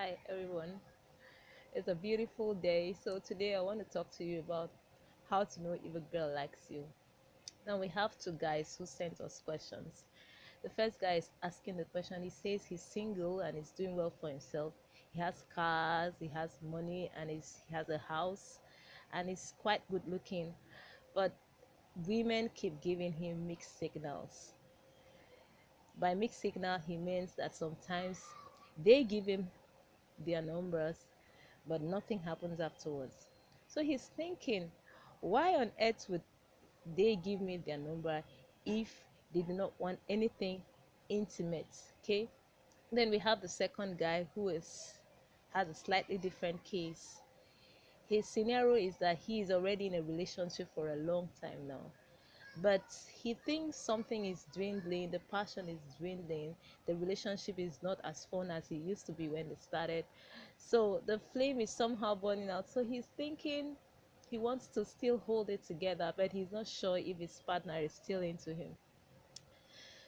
Hi everyone, it's a beautiful day. So today I want to talk to you about how to know if a girl likes you. Now we have two guys who sent us questions. The first guy is asking the question. He says he's single and he's doing well for himself. He has cars, he has money, and he has a house, and he's quite good looking. But women keep giving him mixed signals. By mixed signal, he means that sometimes they give him their numbers, but nothing happens afterwards. So he's thinking, why on earth would they give me their number if they do not want anything intimate? Okay. Then we have the second guy who is has a slightly different case. His scenario is that he is already in a relationship for a long time now, but he thinks something is dwindling, the passion is dwindling, the relationship is not as fun as it used to be when they started, so the flame is somehow burning out. So he's thinking he wants to still hold it together, but he's not sure if his partner is still into him.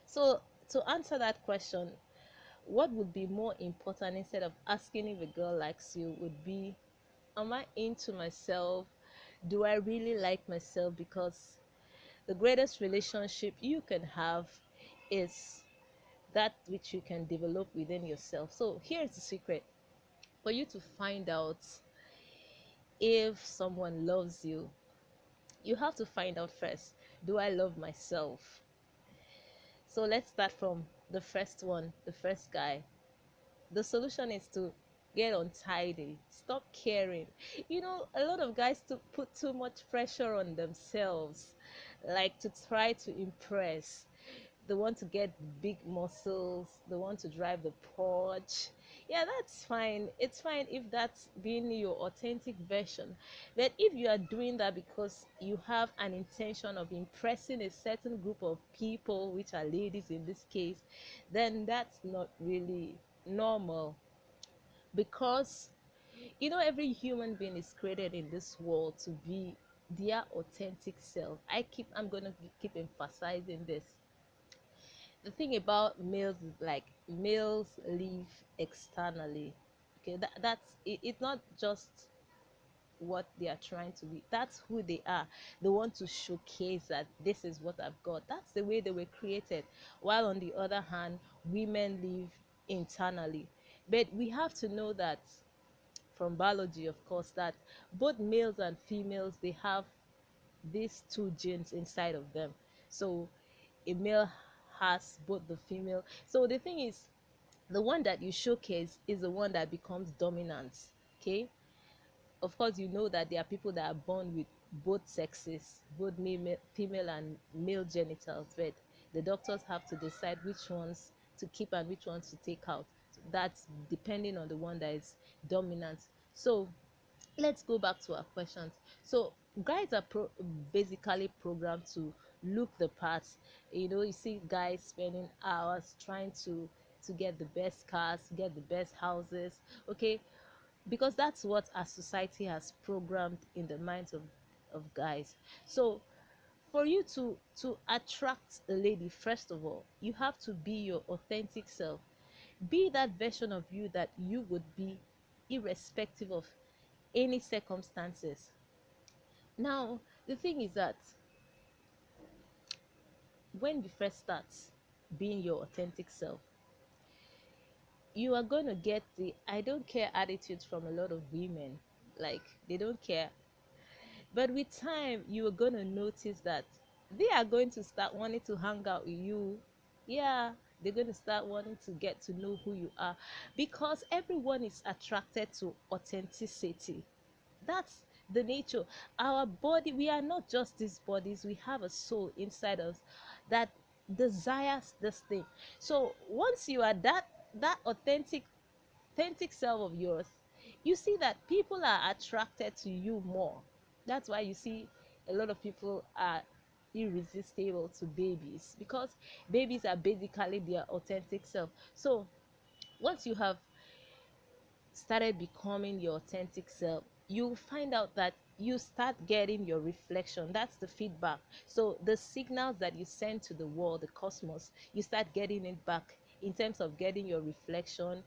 So to answer that question, what would be more important instead of asking if a girl likes you would be, am I into myself? Do I really like myself? Because the greatest relationship you can have is that which you can develop within yourself. So here's the secret. For you to find out if someone loves you, you have to find out first, do I love myself? So let's start from the first one, the first guy. The solution is to get untidy, stop caring. A lot of guys to put too much pressure on themselves, like to try to impress. They want to get big muscles, they want to drive the Porsche. Yeah, that's fine. It's fine if that's being your authentic version. But if you are doing that because you have an intention of impressing a certain group of people, which are ladies in this case, then that's not really normal. Because every human being is created in this world to be their authentic self. I'm going to keep emphasizing this. The thing about males is, like, males live externally. Okay, that's it, it's not just what they are trying to be, that's who they are. They want to showcase that this is what I've got. That's the way they were created. While on the other hand, women live internally. But we have to know that, from biology of course, that both males and females, they have these two genes inside of them. So a male has both the female. So the thing is, the one that you showcase is the one that becomes dominant. Okay. Of course, you know that there are people that are born with both sexes, both female and male genitals, but the doctors have to decide which ones to keep and which ones to take out. So that's depending on the one that is dominant. So let's go back to our questions. So guys are basically programmed to look the part. You see guys spending hours trying to get the best cars, get the best houses. Okay, because that's what our society has programmed in the minds of guys. So for you to attract a lady, first of all, you have to be your authentic self. Be that version of you that you would be irrespective of any circumstances. Now, the thing is that when you first start being your authentic self, you are going to get the I don't care attitudes from a lot of women. Like, they don't care. But with time, you are going to notice that they are going to start wanting to hang out with you. Yeah, they're going to start wanting to get to know who you are, because everyone is attracted to authenticity. That's the nature. Our body, we are not just these bodies, we have a soul inside us that desires this thing. So once you are that authentic self of yours, you see that people are attracted to you more. That's why you see a lot of people are irresistible to babies, because babies are basically their authentic self. So once you have started becoming your authentic self, you find out that you start getting your reflection. That's the feedback. So the signals that you send to the world, the cosmos, you start getting it back in terms of getting your reflection,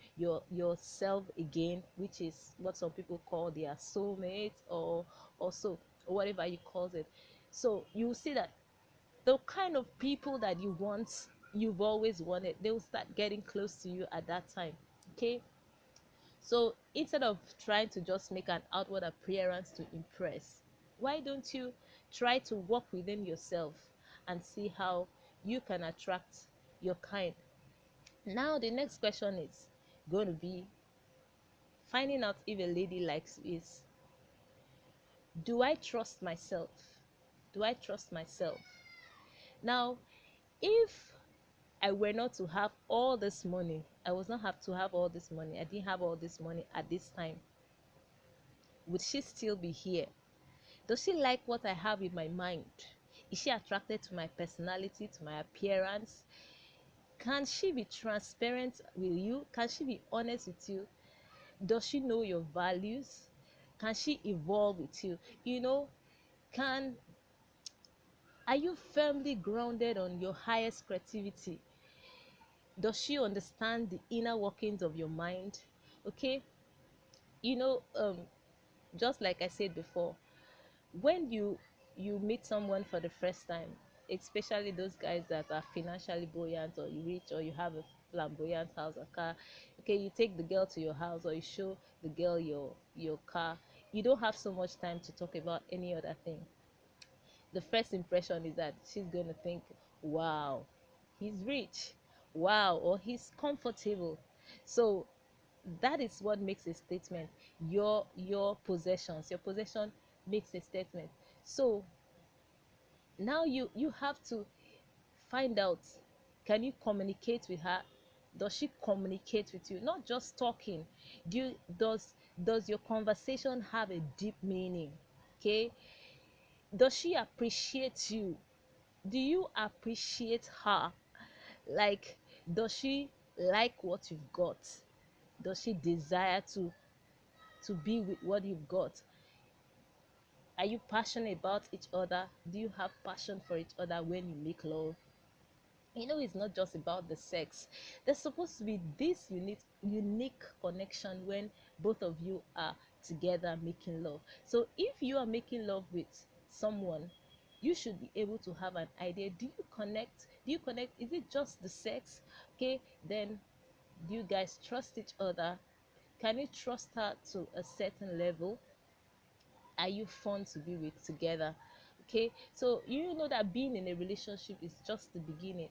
yourself again, which is what some people call their soulmate, or also whatever you call it. So you see that the kind of people that you've always wanted, they'll start getting close to you at that time. Okay, so instead of trying to just make an outward appearance to impress, why don't you try to walk within yourself and see how you can attract your kind? Now, the next question is going to be finding out if a lady likes you is, do I trust myself? Do I trust myself? Now, if I were not to have all this money, I was not have to have all this money, I didn't have all this money at this time, would she still be here? Does she like what I have in my mind? Is she attracted to my personality, to my appearance? Can she be transparent with you? Can she be honest with you? Does she know your values? Can she evolve with you? You know, can are you firmly grounded on your highest creativity? Does she understand the inner workings of your mind? Okay, you know, just like I said before, when you meet someone for the first time, especially those guys that are financially buoyant, or you rich, or you have a flamboyant house or car, okay, you take the girl to your house, or you show the girl your car. You don't have so much time to talk about any other thing. The first impression is that she's going to think, wow, he's rich, wow, or he's comfortable. So that is what makes a statement. Your possession makes a statement. So now you have to find out, can you communicate with her? Does she communicate with you? Not just talking. Does your conversation have a deep meaning? Okay, does she appreciate you? Do you appreciate her? Like, does she like what you've got? Does she desire to be with what you've got? Are you passionate about each other? Do you have passion for each other when you make love? You know, it's not just about the sex. There's supposed to be this unique connection when both of you are together making love. So if you are making love with someone, you should be able to have an idea. Do you connect? Is it just the sex? Okay, then do you guys trust each other? Can you trust her to a certain level? Are you fun to be with together? Okay, so you know that being in a relationship is just the beginning.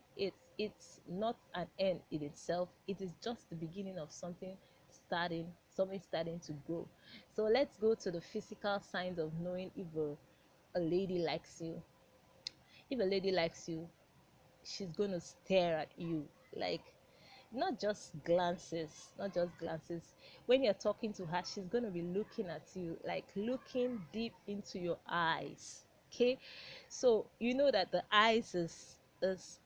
It's not an end in itself. It is just the beginning of something starting to grow. So let's go to the physical signs of knowing if a lady likes you. If a lady likes you, she's going to stare at you, like, not just glances. When you're talking to her, she's going to be looking at you, like looking deep into your eyes. Okay, so you know that the eyes is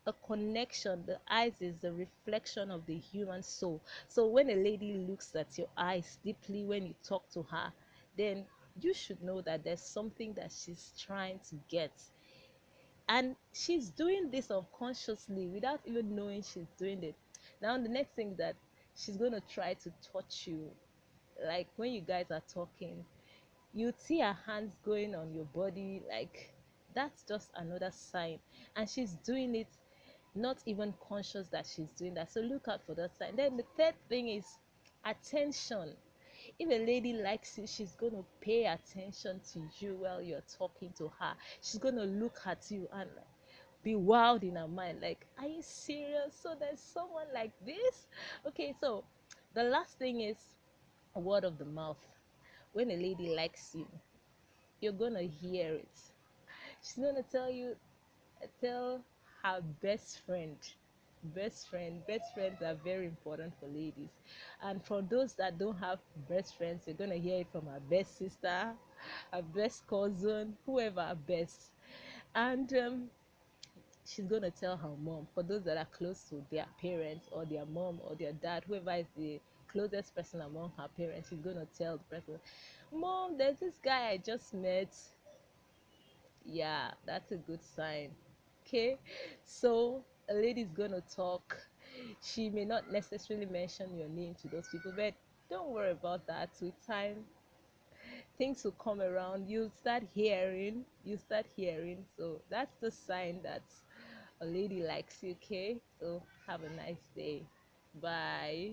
a connection. The eyes is the reflection of the human soul. So when a lady looks at your eyes deeply when you talk to her, then you should know that there's something that she's trying to get, and she's doing this unconsciously without even knowing she's doing it. Now the next thing is that she's going to try to touch you. Like when you guys are talking, you see her hands going on your body, like that's just another sign. And she's doing it not even conscious that she's doing that. So look out for that sign. Then the third thing is attention. If a lady likes you, she's going to pay attention to you while you're talking to her. She's going to look at you and be wild in her mind, like, are you serious? So there's someone like this? Okay, so the last thing is a word of the mouth. When a lady likes you, you're going to hear it. She's going to tell her best friends are very important for ladies. And for those that don't have best friends, you're going to hear it from her best sister, her best cousin, whoever her best. And she's going to tell her mom. For those that are close to their parents, or their mom or their dad, whoever is the closest person among her parents, she's going to tell the person, mom, there's this guy I just met. Yeah, that's a good sign. Okay, so a lady's gonna talk. She may not necessarily mention your name to those people, but don't worry about that. With time, things will come around. You start hearing. So that's the sign that a lady likes you. Okay, so have a nice day. Bye.